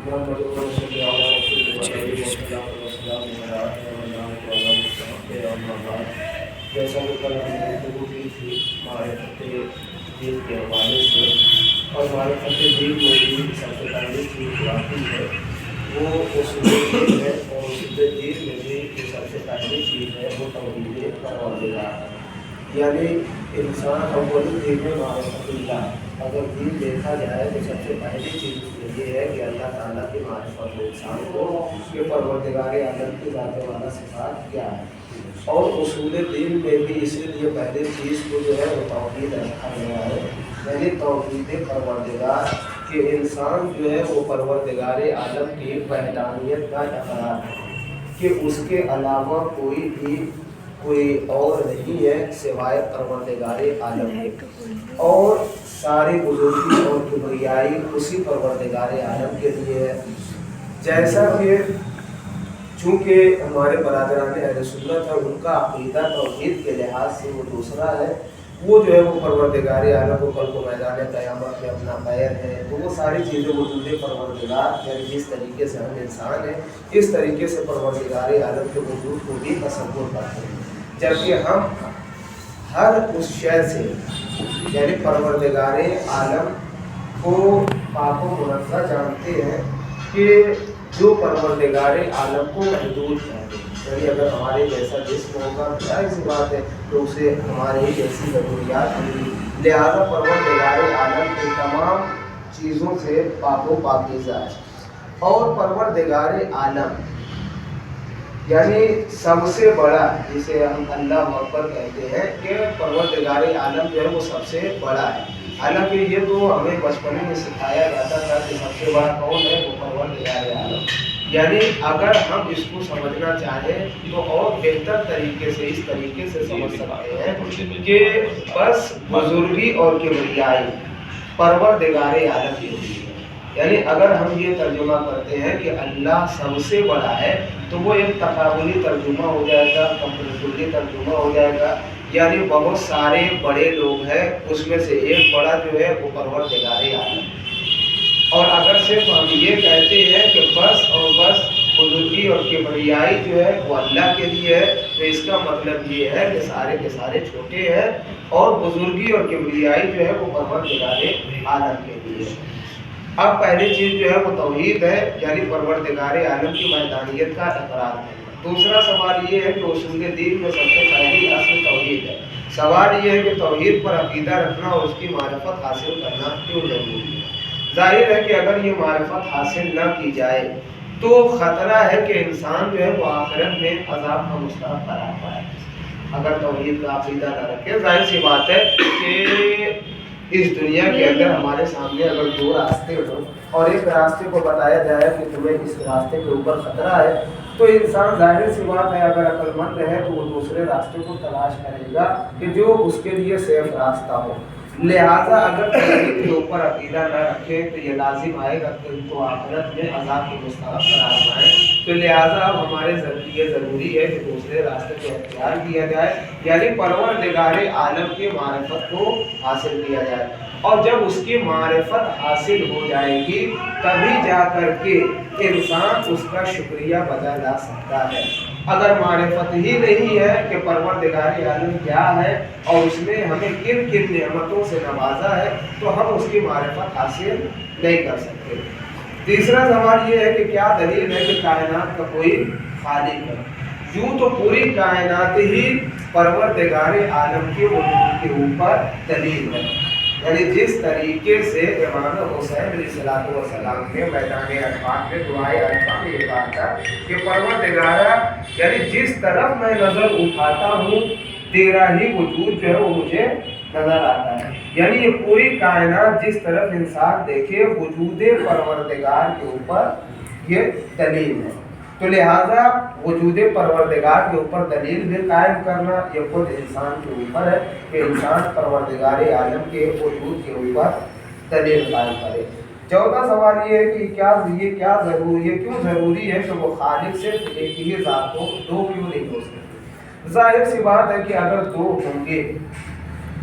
محمد رسول اللہ رسول اللہ جیسا کہ کل ہم نے گفتگو کی تھی معرفت دین کے حوالے سے، اور معرفت دین میں بھی سب سے پہلی چیز واقعی ہے وہ اصول دین ہے، اور اصول دین میں بھی جو سب سے پہلی چیز ہے وہ توحید پروردگار ہے۔ یعنی انسان اول دین میں معرفت اللہ، اگر دین دیکھا جائے تو سب سے پہلی چیز اس میں یہ ہے کہ اللہ تعالیٰ کی معرفت ہو انسان کو کہ پروردگار عالم کی ذات والا صفات کیا ہے۔ اور اصول دین میں بھی اسی لیے پہلی چیز کو جو ہے وہ توحید رکھا گیا ہے، یعنی توحید پروردگار کہ انسان جو ہے وہ پروردگار عالم کی وحدانیت کا اقرار ہے کہ اس کے علاوہ کوئی اور نہیں ہے سوائے پروردگار عالم کے، اور ساری بزرگی اور کبریائی اسی پروردگار عالم کے لیے ہے۔ جیسا کہ چونکہ ہمارے برادران اہل سنت ہے، ان کا عقیدہ توحید کے لحاظ سے وہ دوسرا ہے، وہ جو ہے وہ پروردگار عالم کو کل کو میدان قیامت میں اپنا خیر ہے، تو وہ ساری چیزیں وجود پروردگار، یعنی جس طریقے سے ہم انسان ہیں اس طریقے سے پروردگار عالم کے وجود کو بھی تصور کرتے ہیں، جبکہ ہم ہر اس شے سے یعنی پروردگار عالم کو پاک و منزہ جانتے ہیں کہ جو پروردگار عالم کو محدود ہے، یعنی اگر ہمارے جیسا جسم ہوگا ظاہر سی بات ہے تو اسے ہمارے ہی جیسی ضروریات ہوگی، لہذا پروردگار عالم کے تمام چیزوں سے پاک و پاکیزہ ہے۔ اور پروردگار عالم یعنی سب سے بڑا، جسے ہم اللہ اکبر کہتے ہیں کہ پروردگار عالم جو ہے وہ سب سے بڑا ہے، حالانکہ یہ تو ہمیں بچپن میں سکھایا جاتا تھا کہ سب سے بڑا کون ہے، وہ پروردگار عالم۔ یعنی اگر ہم اس کو سمجھنا چاہیں تو اور بہتر طریقے سے اس طریقے سے سمجھ سکتے ہیں کہ بس بزرگی اور کبریائی پروردگار عالم کی ہوئی ہے۔ یعنی اگر ہم یہ ترجمہ کرتے ہیں کہ اللہ سب سے بڑا ہے تو وہ ایک تقابلی ترجمہ ہو جائے گا، کمپریٹیولی ترجمہ ہو جائے گا، یعنی بہت سارے بڑے لوگ ہیں اس میں سے ایک بڑا جو ہے وہ پروردگار عالم۔ اور اگر صرف ہم یہ کہتے ہیں کہ بس اور بس بزرگی اور کبریائی جو ہے وہ اللہ کے لیے ہے، تو اس کا مطلب یہ ہے کہ سارے کے سارے چھوٹے ہیں اور بزرگی اور کبریائی جو ہے وہ پروردگار عالم کے لیے ہے۔ اب پہلی چیز جو ہے وہ توحید ہے، یعنی پروردگار عالم کی وحدانیت کا اقرار ہے۔ دوسرا سوال یہ ہے کہ اصول دین میں سب سے پہلی اصل توحید ہے۔ سوال یہ ہے کہ توحید پر عقیدہ رکھنا اور اس کی معرفت حاصل کرنا کیوں ضروری ہے؟ ظاہر ہے کہ اگر یہ معرفت حاصل نہ کی جائے تو خطرہ ہے کہ انسان جو ہے وہ آخرت میں عذاب کا مستحق قرار پائے۔ اگر توحید کا عقیدہ نہ رکھے، ظاہر سی بات ہے کہ اس دنیا کے اندر ہمارے سامنے اگر دو راستے ہوں اور ایک راستے کو بتایا جائے کہ تمہیں اس راستے کے اوپر خطرہ ہے، تو انسان ظاہر سی بات ہے اگر عقل مند ہے تو وہ دوسرے راستے کو تلاش کرے گا کہ جو اس کے لیے سیف راستہ ہو۔ لہذا اگر توحید کے اوپر عقیدہ نہ رکھے تو یہ لازم آئے گا کہ ان کو آخرت میں عذاب کے مستحق قرار پائیں۔ تو لہذا اب ہمارے یہ ضروری ہے کہ دوسرے راستے کو اختیار کیا جائے، یعنی پروردگار عالم کی معرفت کو حاصل کیا جائے، اور جب اس کی معرفت حاصل ہو جائے گی تبھی جا کر کے انسان اس کا شکریہ بجا لا سکتا ہے۔ اگر معرفت ہی نہیں ہے کہ پروردگار عالم کیا ہے اور اس نے ہمیں کن کن نعمتوں سے نوازا ہے تو ہم اس کی معرفت حاصل نہیں کر سکتے۔ تیسرا سوال یہ ہے کہ کیا دلیل ہے کہ کائنات کا کوئی خالق ہے؟ یوں تو پوری کائنات ہی پروردگار عالم کے وجود کے اوپر دلیل ہے، یعنی جس طریقے سے امام حسین علیہ السلام نے میدان عرفات میں دعائے عرفہ میں یہ کہا تھا کہ پروردگارا، یعنی جس طرف میں نظر اٹھاتا ہوں تیرا ہی وجود جو ہے وہ مجھے نظر آتا ہے۔ یعنی یہ پوری کائنات جس طرف انسان دیکھے وجود پروردگار کے اوپر یہ دلیل ہے، تو لہذا وجود پروردگار کے اوپر دلیل بھی قائم کرنا یہ خود انسان کے اوپر ہے کہ انسان پروردگار عالم کے وجود کے اوپر دلیل قائم کرے۔ چوتھا سوال یہ ہے کہ کیوں ضروری ہے کہ وہ خالق صرف ایک ہی ذات ہو، دو کیوں نہیں ہو سکتے؟ ظاہر سی بات ہے کہ اگر دو ہوں گے